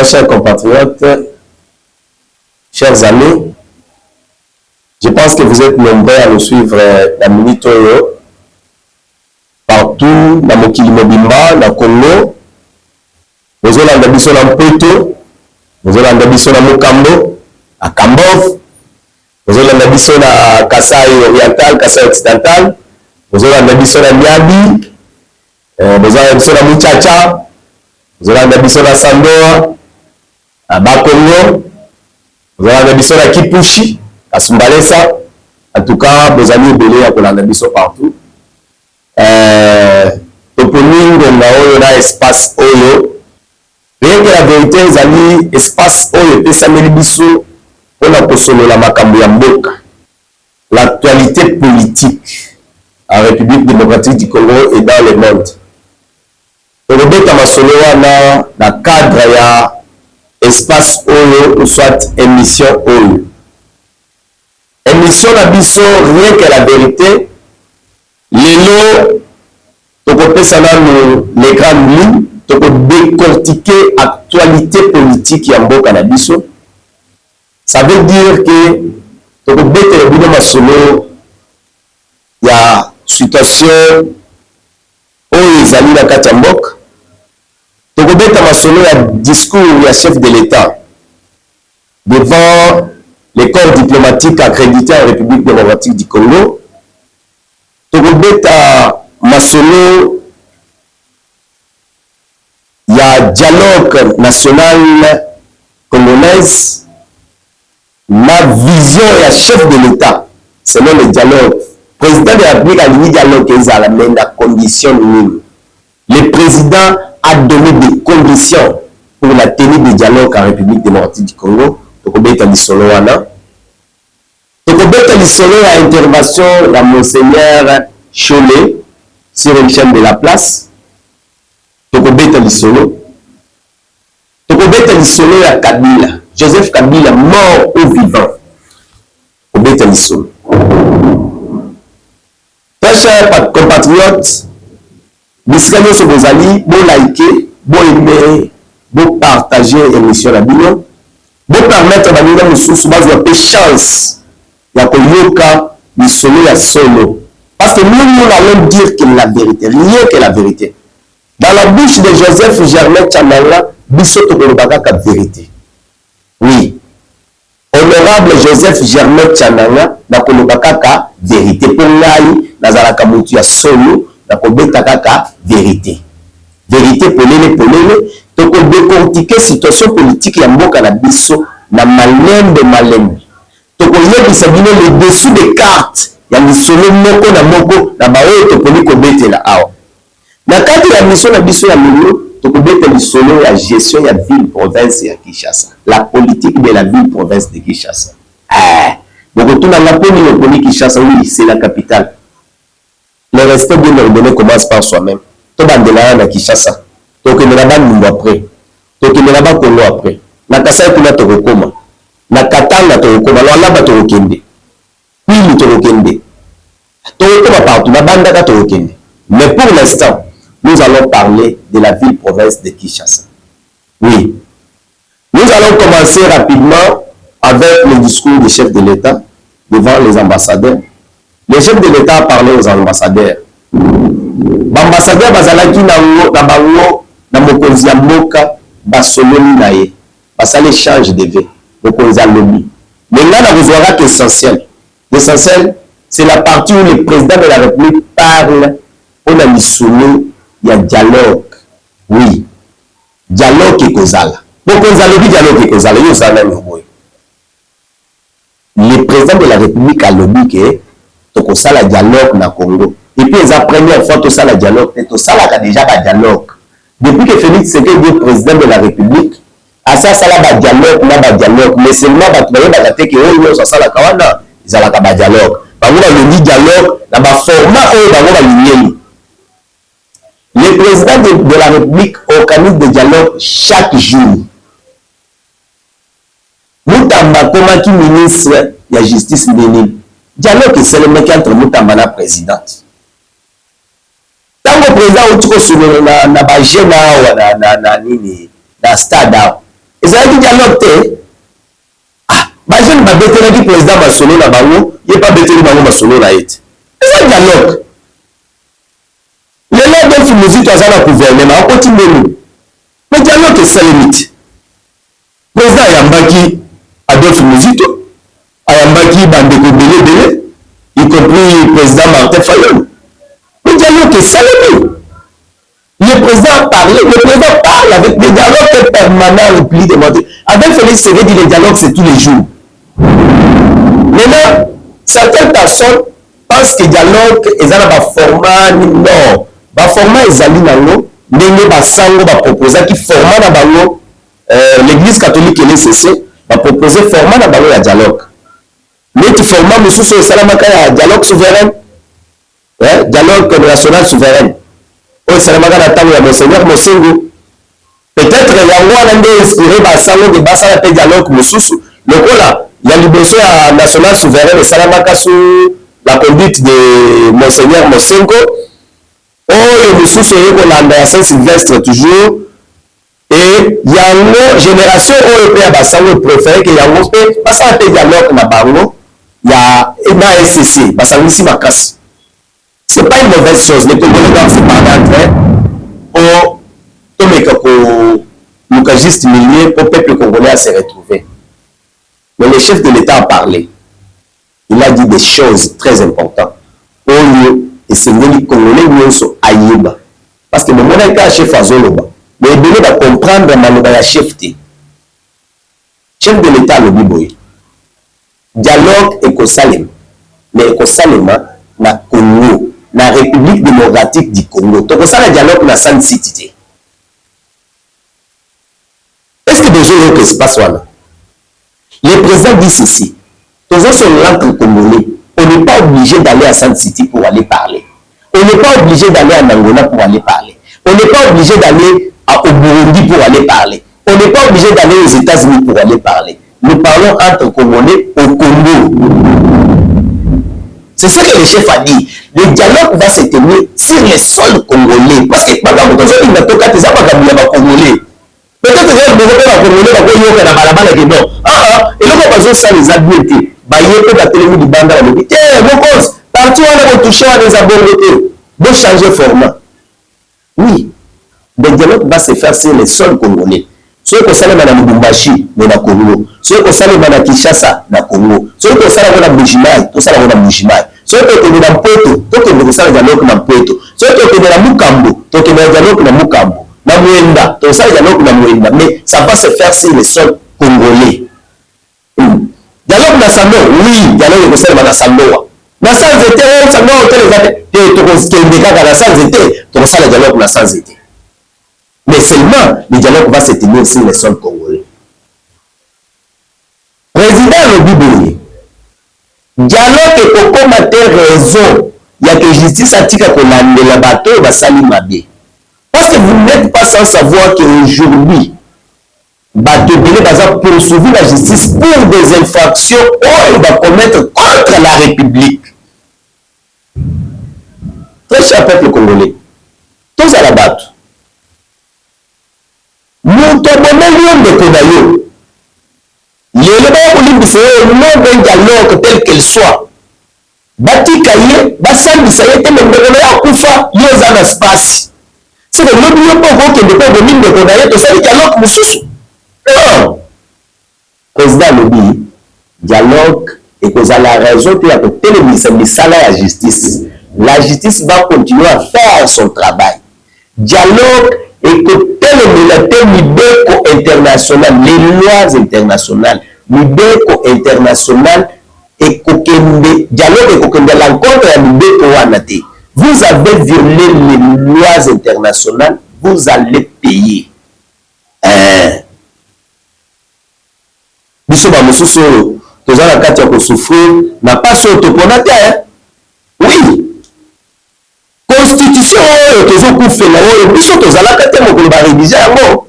Chers compatriotes, chers amis, je pense que vous êtes nombreux à nous suivre la Minute Oyo, partout, dans Mokili Mobimba, dans Congo, vous avez la biso na Mputo, vous avez la biso na Mukambo, à Kambov, vous avez la biso na Kasai Oriental, Kasai Occidental, vous avez la biso na Niabi, vous avez la biso na Muchacha, vous avez la biso na Sandoa, à Bakongo, vous avez la biso na Kipushi, à Sumbalesa. En tout cas, vos amis belés à Kolanda biso partout. Toponing on a espace Oyo. Rien que la vérité, les amis, espace Oyo, et ça me biso, on a posé la makambo ya mboka. L'actualité politique en République démocratique du Congo et dans le monde. On rebête à ma soloana dans le cadre ya espace Oyo ou soit émission Oyo. Émission la biso, rien que la vérité, l'élo, toko ça dans l'écran ligne, toko décortiquer actualité politique ya mboka na biso. Ça veut dire que toko bete le bino masolo ya situation oyo ezali na kati ya mboka. Toko bete masolo ya discours ya chef de l'État devant les corps diplomatiques accrédités en République démocratique du Congo. Tokobeta masolo ya dialogue national congolaise, la vision ya chef de l'État selon le dialogue. Président de la République a dit dialogue et à la main de condition minime. Le président a donné des conditions pour la tenue du dialogue en République démocratique du Congo. Tokobeta lisolo wana. Tokobeta lisolo ya intervention de Monseigneur Cholet sur une chaîne de la place. Tokobeta lisolo. Tokobeta lisolo ya Kabila. Joseph Kabila mort ou vivant. Tokobeta lisolo. Très chers compatriotes, biscano sur vos amis, bon liker, bon aimer, bon partager l'émission la bino. Bon permettre à nous de nous chance ya koyoka lisolo ya solo. Parce que nous allons dire que la vérité, rien que la vérité. Dans la bouche de Joseph Germain Tchamanga, biso tokolobaka ka vérité. Oui. Honorable Joseph Germain Tchamanga, nakolobaka ka vérité. Pour ngai, nazalaka mutu ya solo, nakobetaka ka vérité. Vérité polele. Toko décortiquer situation politique ya mboka na biso na malembe. Toko yebisa bino le dessus des cartes ya misolo moko na baoyo tokoli kobetela awa. Na kati ya mission na biso ya milieu, toko betela lisolo ya gestion ya ville province ya Kinshasa. La politique de la ville province de Kinshasa. Donc tout la poni le poni Kinshasa, oui, c'est la capitale. Le respect bien ordonné commence par soi-même. To bandela na Kinshasa. Donc il y a un après. Donc il y a un Congo après. Na Kasai kuna tokokoma. Na Katanga tokokoma. Na Lamba tokokende. Puis tokokende. Tokokoma partout. Na Bandaka tokokende. Mais pour l'instant, nous allons parler de la ville-province de Kinshasa. Oui. Nous allons commencer rapidement avec le discours du chef de l'État devant les ambassadeurs. Le chef de l'État a parlé aux ambassadeurs. L'ambassadeur bazalaki na bango na mokonzi ya mboka basololi na ye basali échange de vœux mokonzi ya lobi mais nga na kozwaka essentiel. L'essentiel c'est la partie où le président de la République parle on a lisolo ya dialogue. Oui, dialogue ekozala mokonzi ya lobi dialogue ekozala yo osala nani boye. Le président de la République a lobi ke tokosala dialogue na Congo. Et puis, la première fois, tout ça, le dialogue, tout ça, là, déjà, le dialogue. Depuis que Félix Tshisekedi est président de la République, à ça, ça, là, le dialogue, mais seulement, ils ont un dialogue. Le dialogue, dans le format, le président de la République organise des dialogues chaque jour. Moutamba, comme qui ministre de la justice, dialogue, c'est le mec entre Moutamba et la présidente. Tango président utiko sulu na bajena wa na stade ezalaki dialogue te. Bah jeune ba betelaki président masolo na bango, il pas beteli bango masolo na ete. Eza dialogue. Lelo Adolphe Muzito aza na gouvernement akoti mbelu. Mais dialogue esalemi te. Président ayambaki Adolphe Muzito, ayambaki bandeko belé, y compris président Martin Fayol. Mais dialogue esalemi. Le président parle avec des dialogues permanents remplis de moitié. Avec Félix Tshisekedi, les dialogues, c'est tous les jours. Maintenant, certaines personnes pensent que le dialogue est dans un format, non. Le format est dans l'eau, mais il y a proposé qui format dans l'église catholique est cessée, va proposer format dans le dialogue. Mais le format, monsieur, c'est un dialogue souverain, dialogue national souverain. Oh, c'est la Monseigneur Mosengo. Peut-être qu'il y a un inspiré par salon de Bassala dialogue, monsieur. Le là, il y a l'ibosé à national souverain de Salamaka sous la conduite de Monseigneur Mosengo. Oh, le monsieur c'est Rolanda Saint-Sylvestre toujours. Et il y a une génération européenne Bassango préféré que y a un Bassala dialogue na bango. Il y a un SCC, Bassala ici Makas. Ce n'est pas une mauvaise chose. Les Congolais doivent se parler entre eux pour le juste milieu pour le peuple congolais à se retrouver. Mais le chef de l'État a parlé. Il a dit des choses très importantes. Au lieu de se dire que les Congolais sont aïeba. Parce que le monde est un chef à Zoloba. Mais il doit comprendre la chef. Chef de l'État le Biboy. Dialogue éco-salem. Mais éco-salem na Congo. La République démocratique du Congo. Donc ça, le dialogue na San City. Est-ce que déjà il y a un espace là? Le président dit ceci. Tous ces langues congolais, on n'est pas obligé d'aller à San City pour aller parler. On n'est pas obligé d'aller à Angola pour aller parler. On n'est pas obligé d'aller au Burundi pour aller parler. On n'est pas obligé d'aller aux États-Unis pour aller parler. Nous parlons entre Congolais au Congo. C'est ce que le chef a dit. Le dialogue va se tenir sur les sols congolais. Parce que pendant que il n'a pas de Congolais. Peut-être que les Congolais vont la balabala que non. Et là, on va ça les adultes. Il y a la télévision du Banda. Mon cause, partout on a touché à des abonnés. De changer format. Oui. Le dialogue va se faire sur les sols congolais. Ceux qui sont à Lubumbashi, mais na Congo. Ceux qui sont à Kinshasa, na Congo. Ceux qui sont à Bujimaï, tout ça à Bujimaï. Ceux qui sont à Mpoto, tout qui sont à dialogue na Mpoto. Ceux qui sont à Mukambo, tout qui sont à dialogue na Mukambo. Na Muenda, tout ça à dialogue na Muenda. Mais ça va se faire sur les sols congolais. Dialogue na Sando, oui, dialogue na Sando na Sando. Na Sanzete, Sando, tout ça le dialogue na Sanzete. Mais seulement, le dialogue va se tenir sur les sols congolais. Président Lobiboye, dialogue et pourquoi mater raison, il y a que justice à tika kolande la bateau va salimabe. Parce que vous n'êtes pas sans savoir qu'aujourd'hui, bateau belé va poursuivre la justice pour des infractions qu'il va commettre contre la République. Très cher peuple congolais, tous à la bateau. Nous tombons de Kodayo. Le nom d'un dialogue tel qu'il soit. Batikaye, Bassam Sayete, mais le Koufa, Yozan espace. C'est le nom du pauvre qui est de Kodayo, tout ça, le dialogue, monsieur. Non. Président Lobi, dialogue, et que ça la raison qu'il y a que téléviser, mais ça la justice. La justice va continuer à faire son travail. Dialogue, et que tel militaire Mibeko international, les lois internationales, Mibeko international, et Kokende, dialogue et Kokende, l'encontre à Mibeko Wanate. Vous avez violé les lois internationales, vous allez payer. Bissoba Moussou, tous à la carte à souffrir, n'a pas sur autoponataire. Oui. Constitution toujours pour faire là biso to zala kate mo ko ba rédiger yango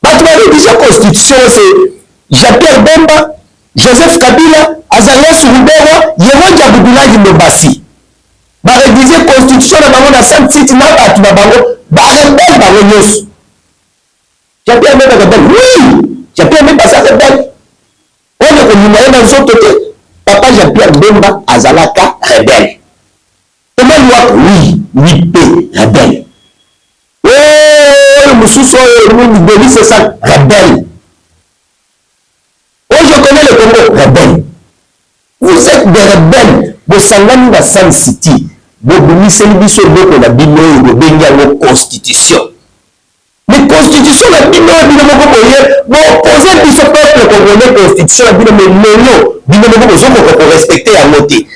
ba to rédiger constitution c'est Jean-Pierre Bemba, Joseph Kabila, Azarias Rubera, Yero Kabila Mbasi ba rédiger constitution na bango na San City na ba to bango ba rebelle ba nyos. Je Jean-Pierre Bemba rebelle. Oui, Jean-Pierre Bemba ça rebelle. On est comme nous dans son côté. Papa Jean-Pierre Bemba azalaka rebelle. Comment loi oui, P rebelle. Oh, Moussousso, Denis c'est ça rebelle. Oh, je connais le Congo rebelle. Vous êtes des rebelles. Vous sangani dans Sun City. Vous bénissez le biso de la Bible et de Benga constitution. Mais constitution la Bible vous opposez ce peuple congolais constitution la Bible mais non pour respecter à noter.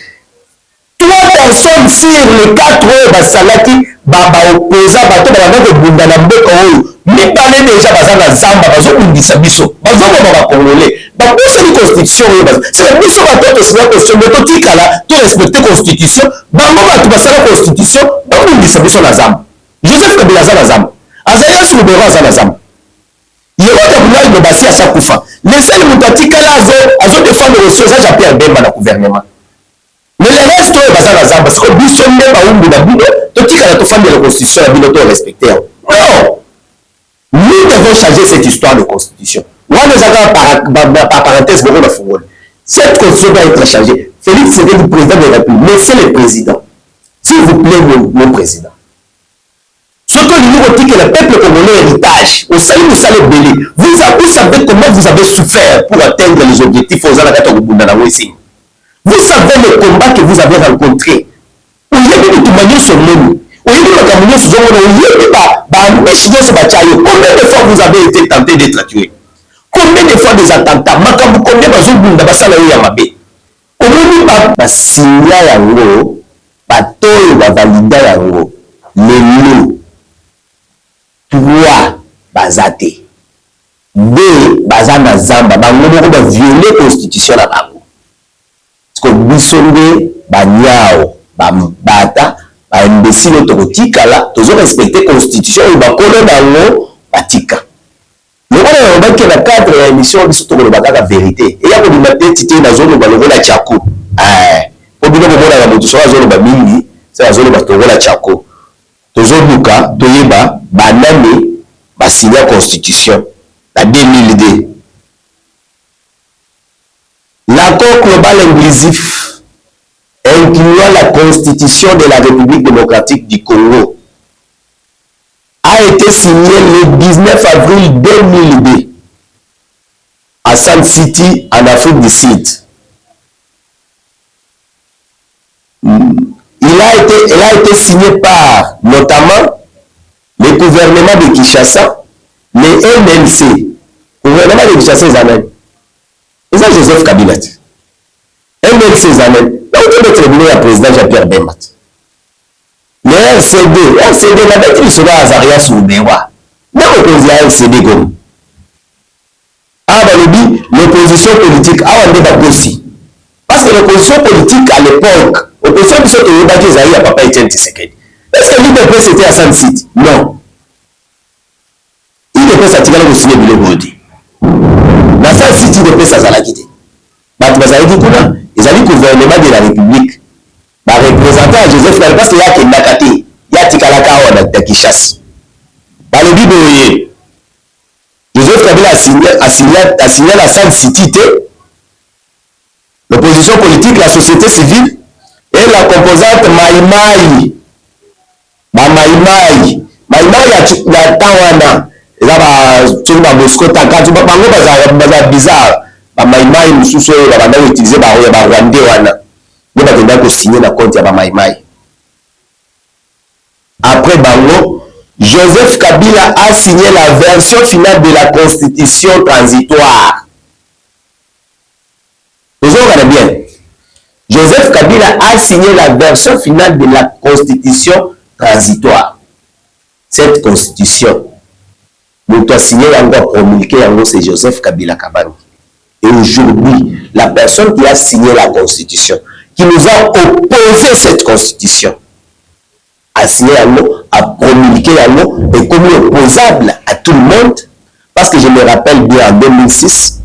Toi personne sur les 4 heures salaki opposa bato ba bunda na mbeko oyo mi parler déjà bazanga zamba bazobundisa biso bazoboma congolais baposa ni constitution oyo c'est biso bato sina constitution mais totikala to respecter constitution bango bato basala constitution babundisa biso na zamba. Joseph Kabila za na zamba azali sur le aza na zamba yewota bulai no basi asa kufa laissez le mutatikala azo défendre aussi ça Jean-Pierre Bemba na gouvernement. Mais le reste oyo baza na zamba siko biso nde baumbu na bino totikala tofandi la constitution ya bino to respecter. Non, nous devons changer cette histoire de constitution. Moi nous avons par parenthèse beaucoup de football. Cette constitution doit être changée. Félix Tshisekedi, président de la République, laissez le président. S'il vous plaît, mon président. Surtout que le peuple congolais héritage, au salut, vous savez belé. Vous savez comment vous avez souffert pour atteindre les objectifs aux Alakata Rubunda Wessing. Vous savez le combat que vous avez rencontré. Vous avez dit tout manière sur nous. Vous avez dit que vous combien de fois vous avez été tenté d'être tué? Combien de fois des attentats? Combien de Zubunda Basala Yamabe? Combien de signa yango, batoyo bavalida yango, lelo, 3 bazate, 2 bazana zamba, bango ba violer constitution na bango. Parce que bisonde banyao, bata, ba imbécile tokotikala, tozo respecter constitution et ba kolo bango batika. Le on va que la cadre de l'émission biso tokolo bakaka vérité. Et ya ko dimate tité na zone ba lokola chako. Ko bino ko mona la moto so zone ba mingi, ça zone ba tokola chako. Tozo buka toyeba banane ba signer constitution la 2002. L'accord global inclusif incluant la constitution de la République démocratique du Congo a été signé le 19 avril 2002 à Sun City en Afrique du Sud. Elle a été signé par notamment le gouvernement de Kinshasa, le MLC, gouvernement de Kinshasa et ça Joseph Kabila. MLC Zanen, donc il est le président Jean-Pierre Bemba. Le RCD la bête il sera Azaria Soubewa. Non, l'opposition RCD comme. Ah, l'opposition politique, ah, on est aussi. Parce que l'opposition politique à l'époque, l'opposition qui s'est débattue, il y a Papa Etienne Tshisekedi. Est-ce que l'IDP c'était à Sun City? Non. IDP s'attire au signer du Lébodi. Dans Sun City, l'IDP ça l'a quitté. Mais vous avez dit quoi? Ils ont dit gouvernement de la République. Bah, représentant à Joseph Kabila, parce qu'il y a Kendakati, il y a Tikalaka à Kinshasa. Bah, le Bible, Joseph Kabila a signé la Sun City, l'opposition politique, la société civile et la composante Maïmaï. Bah, Maïmaï il y a Tawana. Il y a Moscou, Takatu, Bango, bizarre. Bah, Maïmaï, nous sommes utilisés par Rwandais. Nous avons signé la compte à Maïmaï. Après Bango, Joseph Kabila a signé la version finale de la constitution transitoire. Vous avez bien. Joseph Kabila a signé la version finale de la constitution transitoire. Cette constitution, nous avons signé encore promulgué, c'est Joseph Kabila Kabani. Et aujourd'hui, la personne qui a signé la constitution, qui nous a opposé cette constitution, a signé a promulgué est comme opposable à tout le monde, parce que je me rappelle bien en 2006,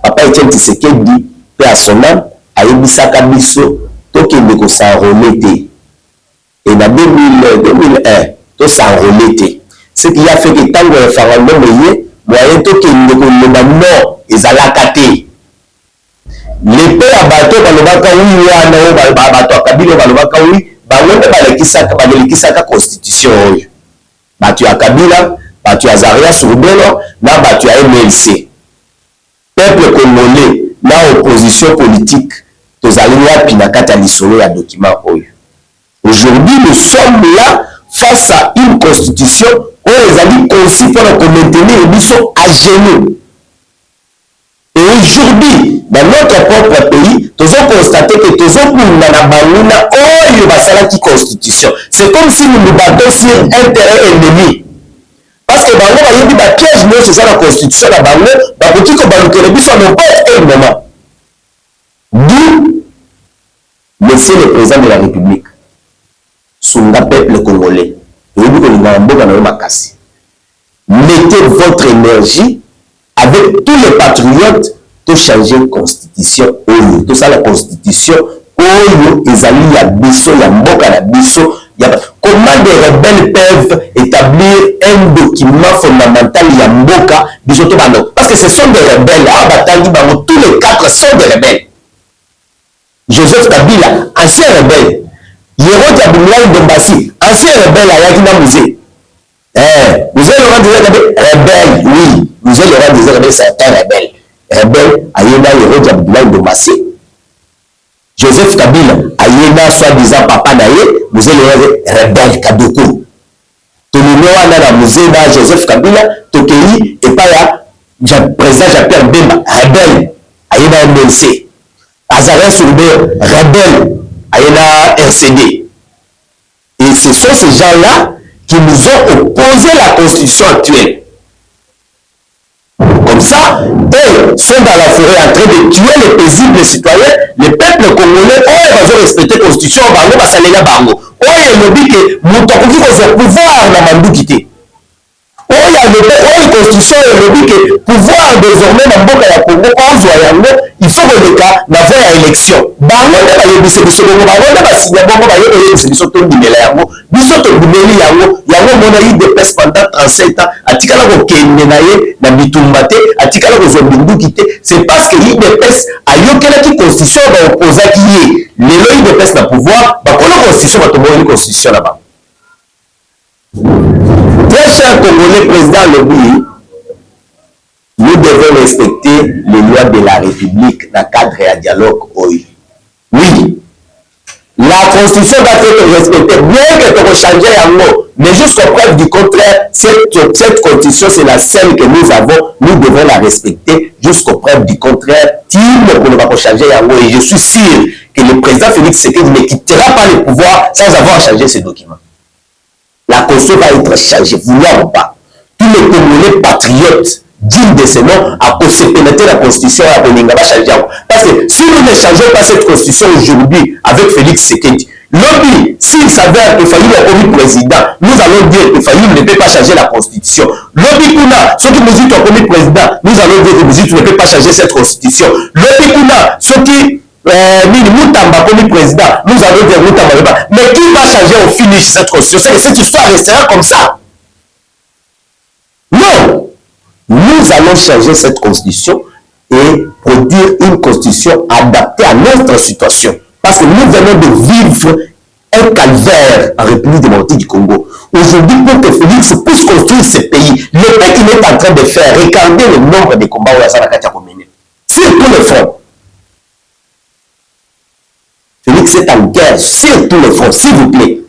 Papa Etienne Tshisekedi, paix à son âme, a Ebisaka Biso, Tokende ko s'enrôler. Et en 2001, tout s'enrôler. Ce qui a fait que tant que le référendum est, moyen tokende koloba non ezalaka te. L'épée à bateau balobaka oui wana oyo bato ya Kabila balobaka oui bango nde balekisaka constitution oyo bato ya Kabila bato ya Zaria Surubelo na bato ya MLC. Peuple congolais na opposition politique tozali wapi na kati ya lisolo ya document oyo. Aujourd'hui nous sommes là face à une constitution oyo ezali conçue pour maintenir biso à genoux. Et aujourd'hui, dans notre propre pays, nous avons constaté que nous avons une constitution. C'est comme si nous nous battons sur un terrain ennemi. Parce que bango va dire que piège nous c'est ça la constitution la bango, ba petit ko baluke le biso à n'importe quel moment. D'où monsieur le président de la République, Sunga peuple congolais, mettez votre énergie avec tous les patriotes pour changer la constitution. Tout ça la constitution. Ezali ya biso ya mboka na biso. Comment des rebelles peuvent établir un document fondamental ya mboka biso to bando? Parce que ce sont des rebelles. Tous les quatre sont des rebelles. Joseph Kabila, ancien rebelle. Yero Diabouloua Ndombasi, ancien rebelle à Yakina Musée. Musée Laurent Désiré rebelle, oui. Musée Laurent Désiré c'est un rebelle. Rebelle, Ayena Yero Diabouloua Ndombasi. Joseph Kabila, Ayena soi-disant papa Naye, Musée Laurent rebelle Kadoko. Tolinoa na musée na Joseph Kabila, Tokei, et pas ya président Jean-Pierre Bemba, rebelle, Ayena MLC. Azaria Surubert, rebelle, Ayena RCD. Et ce sont ces gens-là qui nous ont opposé la constitution actuelle. Comme ça, eux sont dans la forêt en train de tuer les paisibles citoyens, les peuples congolais, eux vont respecter la constitution, bango basalela bango. Eux ils que mutokoki ko pouvoir na mandukité. Eux la constitution ils que pouvoir désormais dans mboka ya Congo il faut que le cas n'avoir à élection. Bango nde bayebise biso bongo bango nde basinya bongo bayebise biso tondimela yango biso tondimeli yango mona IDPS pendant 37 ans atikala kokende na ye na bitumba te atikala kozwa binduki te. C'est parce que IDPS ayokelaki constitution baopposaki ye lelo IDPS na pouvoir bakola constitution batomoli constitution na bango. Très cher Congolais président Lobi, nous devons respecter les lois de la République dans le cadre de dialogue. Oui, la Constitution doit être respectée, bien que tu changer un mot. Mais jusqu'à preuve du contraire, cette Constitution, c'est la seule que nous avons. Nous devons la respecter jusqu'à preuve du contraire. On ne va pas changer un mot. Et je suis sûr que le président Félix Tshisekedi ne quittera pas le pouvoir sans avoir changé ce document. La Constitution va être changée, vouloir ou pas. Tous les Congolais patriotes digne de ce nom à se pénétrer la constitution à Boninga va changer. Parce que si nous ne changeons pas cette constitution aujourd'hui avec Félix Tshisekedi, lobby, s'il s'avère que Fayulu est commis président, nous allons dire que Fayulu ne peut pas changer la constitution. Lobby Kuna, ceux qui nous disent commis président, nous allons dire que Mouzit ne peut pas changer cette constitution. Lobby Kuna, ceux qui Moutamba commis président, nous allons dire Moutamba. Mais qui va changer au finish cette constitution? Et cette histoire restera comme ça. Non! Nous allons changer cette constitution et produire une constitution adaptée à notre situation. Parce que nous venons de vivre un calvaire en République démocratique du Congo. Aujourd'hui, pour que Félix puisse construire ce pays, le pays qu'il est en train de faire, regardez le nombre de combats où la Sanakatia a mené. Sur tous les fronts. Félix est en guerre sur tous les fronts, s'il vous plaît.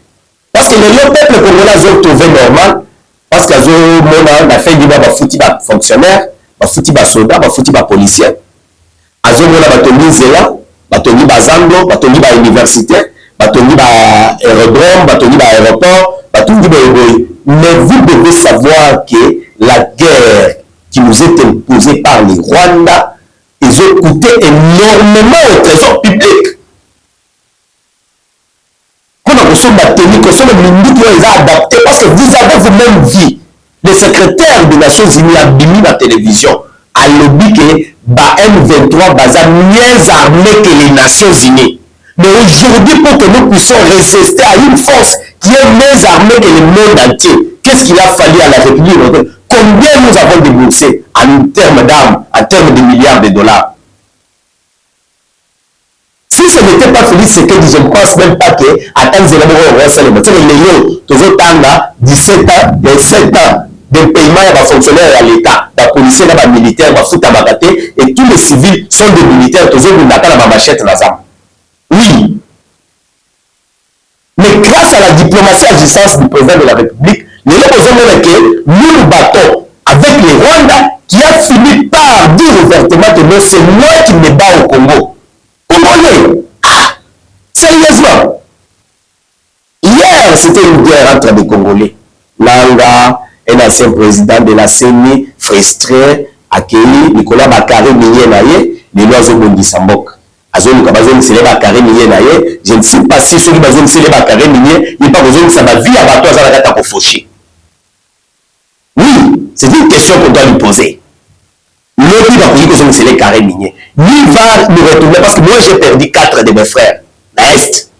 Parce que le peuple congolais a trouvé normal. Parce que la fin du mois, il y a des fonctionnaires, des soldats, des policiers. Il y a des Zéla, des Zambo, des universités, des aérodromes, des aéroports, des. Mais vous devez savoir que la guerre qui nous est imposée par les Rwandais, ils ont coûté énormément au trésor public. Adapté parce que vous avez vous-même vu le secrétaire des Nations Unies a mis la télévision à lobby que M23 baza mieux armé que les Nations Unies. Mais aujourd'hui, pour que nous puissions résister à une force qui est mieux armée que le monde entier, qu'est-ce qu'il a fallu à la République? Combien nous avons de débourser en termes d'armes, en termes de milliards de dollars. Si ce n'était pas Félix Tshisekedi, je ne pense même pas que attendre les gens, 17 ans, 27 ans de paiement à fonctionnaires à l'État, les policiers, les militaires, et tous les civils sont des militaires, toujours une machette. Oui. Mais grâce à la diplomatie à distance du président de la République, nous avons que nous battons avec les Rwandais qui a fini par dire ouvertement que non, c'est moi qui me bats au Congo. Congolais. Ah, sérieusement. Hier, c'était une guerre entre les Congolais. Nanga, un ancien président de la CENI, frustré, accueilli, Nicolas Bakare Niyenaye, les lois de Bondissambok. Je ne sais pas si ceux qui ont dit Bakare Niye, il n'y a pas besoin de sa vie à bateau à la fauché. Oui, c'est une question qu'on doit lui poser. L'autre va dire que c'est les carrés miniers. Lui va nous retourner parce que moi j'ai perdu 4 de mes frères. L'Est.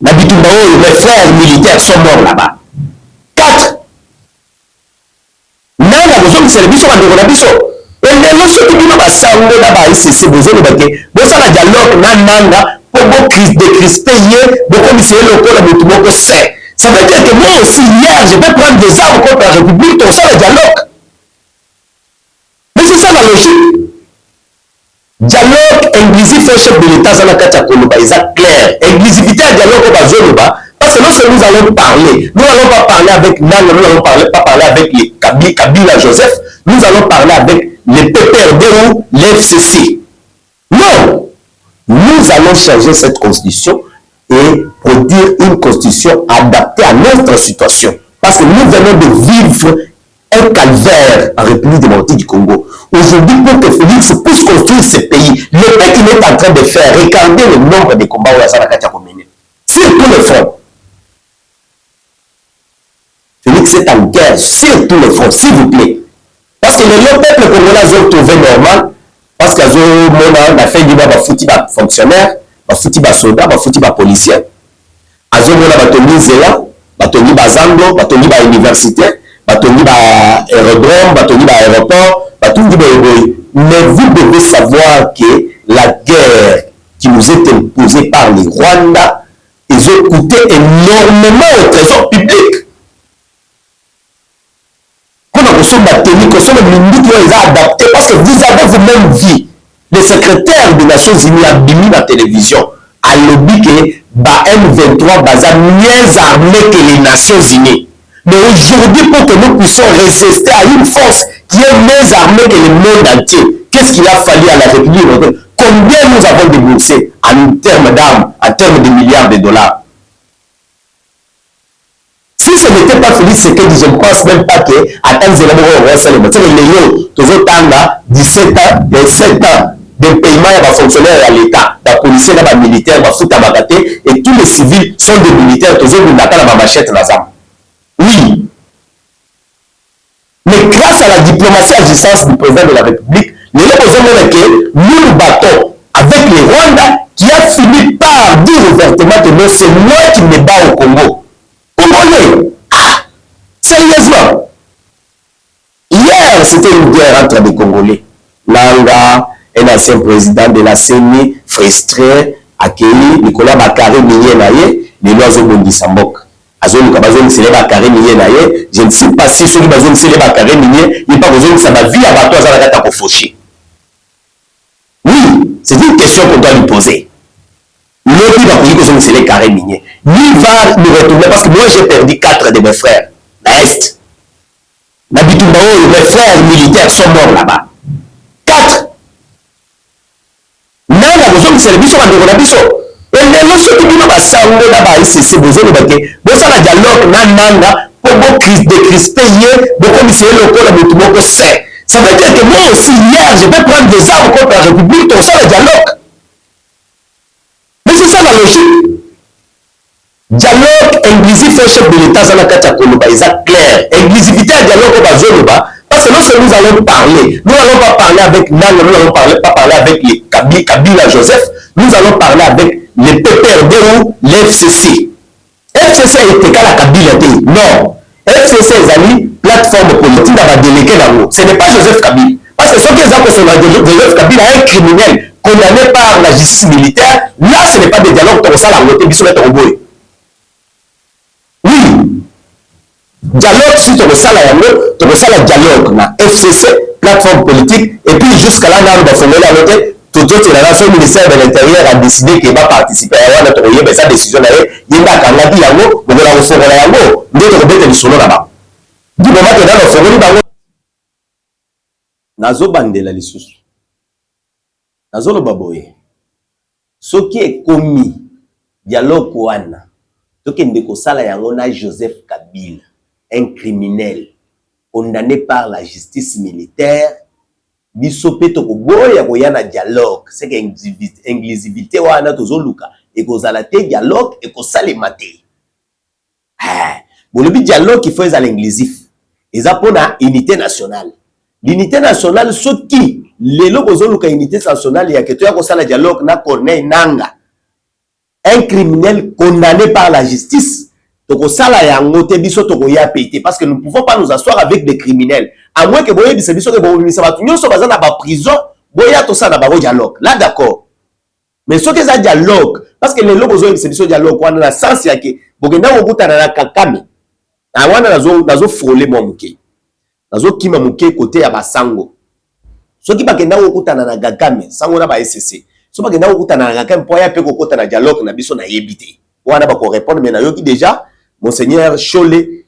Mes frères militaires sont morts là-bas. 4. Mais la besoin de c'est le biso à la biso. Et les gens qui disent que ça on là-bas c'est besoin de baquer. Bon ça la dialogue nanga pour décrisper beaucoup de ces locaux là beaucoup c'est. Ça veut dire que moi aussi hier je vais prendre des armes contre la République pour ça le dialogue. Mais c'est ça la logique. Dialogue inclusif au chef de l'État, ça n'a qu'à Koloba, c'est clair. Inclusivité à dialogue au Bazoloba, parce que lorsque nous allons parler, nous n'allons pas parler avec Nang, nous n'allons pas parler avec les Kabila Joseph, nous allons parler avec les PPRD ou l'FCC. Non! Nous allons changer cette constitution et produire une constitution adaptée à notre situation. Parce que nous venons de vivre un calvaire en République démocratique du Congo. Aujourd'hui, pour que Félix puisse construire ce pays, le pays qu'il est en train de faire, regardez le nombre de combats où la Zanakatia a mené. Sur tous les fronts. Félix est en guerre sur tous les fronts, s'il vous plaît. Parce que le peuple congolais a trouvé normal, parce qu'il y a fait du foutu fonctionnaire, foutu soldat, foutu policier. Il y a batoni bazango, batoni ba université, batoni ba aérodrome, batoni ba aéroport, batoni ba aéroport. Mais vous devez savoir que la guerre qui nous est imposée par les Rwandais, ils ont coûté énormément au trésor public. Quand on a batoni, quand on a minute, ils ont adapté parce que vous avez vous-même vu le secrétaire des Nations Unies a mis la télévision à lobby que M23 baza mieux armé que les Nations Unies. Mais aujourd'hui, pour que nous puissions résister à une force qui est mieux armée que le monde entier, qu'est-ce qu'il a fallu à la République européenne? Combien nous avons déboursé en termes d'armes, en termes de milliards de dollars? Si ce n'était pas Félix Tshisekedi, je ne pense même pas que attendre les gens, 17 ans, 27 ans de paiement à fonctionnaires à l'État, les policiers, les militaires, et tous les civils sont des militaires, toujours une machette. Oui. Mais grâce à la diplomatie à distance du président de la République, nous nous battons avec les Rwandais qui a fini par dire ouvertement que non, c'est moi qui me bats au Congo. Congolais. Ah, sérieusement. Hier, c'était une guerre entre les Congolais. Nanga, un ancien président de la CENI, frustré, accueilli, Nicolas Bakare Niyenaye, les lois de Bondissambok. Je ne sais pas si ceux qui ont dit Bakare Niye, il n'y a pas besoin de sa vie à bateau à la fauché. Oui, c'est une question qu'on doit lui poser. L'autre va dire que c'est les carrés miniers. Lui va nous retourner parce que moi j'ai perdu 4 de mes frères. L'Est. Mes frères militaires sont morts là-bas. 4. Mais la besoin de c'est le biso à la biso. Et les gens qui disent que ça on là-bas c'est besoin de baquer. Bon ça la dialogue nanga pour décrisper beaucoup de ces locaux là beaucoup c'est. Ça veut dire que moi aussi hier je vais prendre des armes contre la République pour ça le dialogue. Mais c'est ça la logique. Dialogue inclusif au chef de l'État, ça n'a qu'à Koloba, c'est clair. Inclusivité à dialogue au Bazoloba, parce que lorsque nous allons parler, nous n'allons pas parler avec Nang, nous n'allons pas parler avec les Kabila Joseph, nous allons parler avec les PPRD ou l'FCC. FCC est égal à Kabila D. Non. FCC est plateforme politique va déléguer là-haut. Ce n'est pas Joseph Kabila. Parce que ceux qui ont Joseph Kabila est un criminel condamné par la justice militaire. Là, ce n'est pas des dialogues comme ça, la voté, bisous, oui. Dialogue, si tu ressens la dialogue, la FCC, plateforme politique, et puis jusqu'à là, on va former la voté. Tout le ministère de l'Intérieur a décidé qu'il va participer à sa décision. Il y a un candidat qui a là-bas. Du moment que dans le forum, nazo bandela lisusu. Nazo lo baboye. Ce qui est commis, dialogue wana. Ce qui est sala yango na Joseph Kabila, un criminel condamné par la justice militaire. Biso peto ko boya ko yana dialogue. C'est que inclusivité wana tozoluka et ko zala te dialogue et ko salemate. Bon le dialogue qui fait à l'inclusif. Ils ont unité nationale. L'unité nationale, ce qui, les locaux ont unité nationale, il y a que tu as un dialogue, na Corneille Nanga. Un criminel condamné par la justice. Parce que nous ne pouvons pas nous asseoir avec des criminels. À moins que vous ayez dit que nous sommes en prison, vous avez un dialogue. Là, d'accord. Mais ce que c'est un dialogue, parce que les locaux ont un dialogue, on a le sens que vous avez un kakame. Awana nazo frôler mo muke. Nazo kima muke côté ya basango. So ki bakenda okutana na gagame, sango na ba SCC. So bakenda okutana na gagame po ya pe kokota na dialogue na biso na yebité. Wana ba ko répondre mais na yoki déjà monseigneur Cholé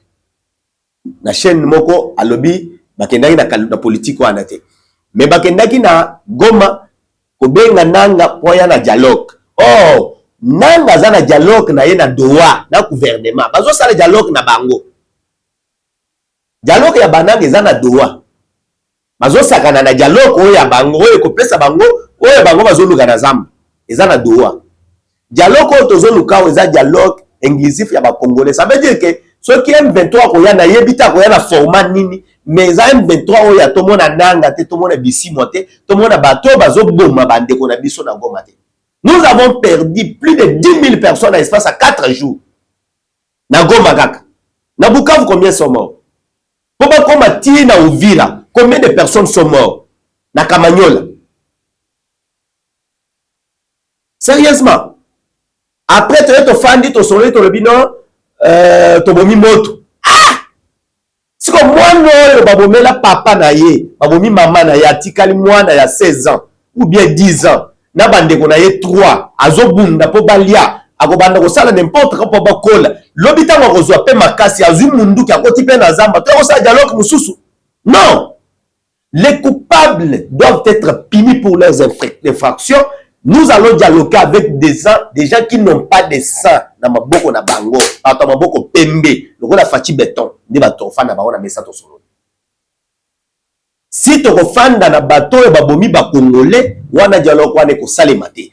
na chaîne moko alobi bakendaki na politique wana te. Mais bakendaki na Goma ko benga nanga po ya na dialogue. Oh, nanga za na dialogue na ye na doa na gouvernement. Bazo sala dialogue na bango. Dialogue ya bananga eza na doa. Bazo sakana na dialogue oyo ya bango oyo kopesa bango oyo bango bazoluka na zamba. Eza na doa. Dialogue oyo tozoluka eza dialogue inclusif ya ba Congolais. Ça veut dire que ceux qui aiment 23 ko ya na yebita ko ya na format nini mais za M23 oyo ya tomona nanga te tomona bisimo te tomona bato bazo bomba bande ko na biso na Goma te. Nous avons perdu plus de 10 000 personnes à l'espace à 4 jours. Na Goma kaka. Na Bukavu combien sont morts? Pourquoi comme à Tina ou Vila, combien de personnes sont mortes? Na Kamanyola. Sérieusement. Après, tu es fandi, tu soleil, tu le binon, tu bomi moto. Ah! C'est comme moi, non, babomi la papa na ye, babomi maman na ye, atikali moi na ya 16 ans, ou bien 10 ans. Na bande ko na ye 3, azobunda po balia. Akobanda ko sala n'importe quoi pour bakola lobita ngo kozwa pe makasi azu mundu ki akoti pe na zamba to ko sa dialogue mususu. Non, les coupables doivent être punis pour leurs infractions. Nous allons dialoguer avec des gens qui n'ont pas de sang na maboko na bango ata maboko pembe lokola fachi béton ndi bato fana ba ona mesa to solo. Si to ko fanda na bato e babomi ba Congolais wana dialogue wana ko salemate.